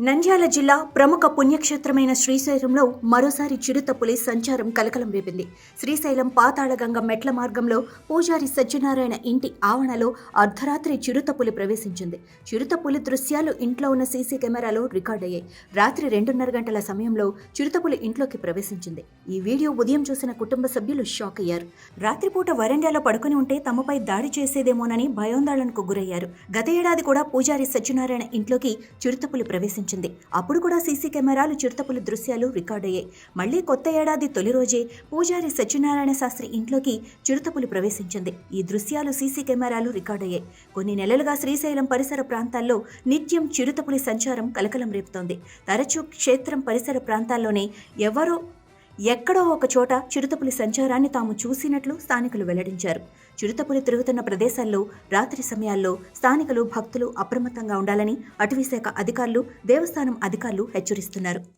నంద్యాల జిల్లా ప్రముఖ పుణ్యక్షేత్రమైన శ్రీశైలంలో మరోసారి చిరుతపులి సంచారం కలకలం రేపింది. శ్రీశైలం పాతాళగంగ మెట్ల మార్గంలో పూజారి సత్యనారాయణ ఇంటి ఆవరణలో అర్ధరాత్రి చిరుతపులి ప్రవేశించింది. చిరుతపులి దృశ్యాలు ఇంట్లో ఉన్న సీసీ కెమెరాలో రికార్డయ్యాయి. రాత్రి 2:30 గంటల సమయంలో చిరుతపులి ఇంట్లోకి ప్రవేశించింది. ఈ వీడియో ఉదయం చూసిన కుటుంబ సభ్యులు షాక్ అయ్యారు. రాత్రిపూట వరండాలో పడుకుని ఉంటే తమపై దాడి చేసేదేమోనని భయాందోళనకు గురయ్యారు. గత ఏడాది కూడా పూజారి సత్యనారాయణ ఇంట్లోకి చిరుతపులి ప్రవేశించింది. అప్పుడు కూడా సీసీ కెమెరాలు చిరుతపులి దృశ్యాలు రికార్డయ్యాయి. మళ్లీ కొత్త ఏడాది తొలి రోజే పూజారి సత్యనారాయణ శాస్త్రి ఇంట్లోకి చిరుతపులి ప్రవేశించింది. ఈ దృశ్యాలు సీసీ కెమెరాలు రికార్డయ్యాయి. కొన్ని నెలలుగా శ్రీశైలం పరిసర ప్రాంతాల్లో నిత్యం చిరుతపులి సంచారం కలకలం రేపుతోంది. తరచూ క్షేత్రం పరిసర ప్రాంతాల్లోనే ఎక్కడో ఒక చోట చిరుతపులి సంచారాన్ని తాము చూసినట్లు స్థానికులు వెల్లడించారు. చిరుతపులి తిరుగుతున్న ప్రదేశాల్లో రాత్రి సమయాల్లో స్థానికులు భక్తులు అప్రమత్తంగా ఉండాలని అటవీశాఖ అధికారులు దేవస్థానం అధికారులు హెచ్చరిస్తున్నారు.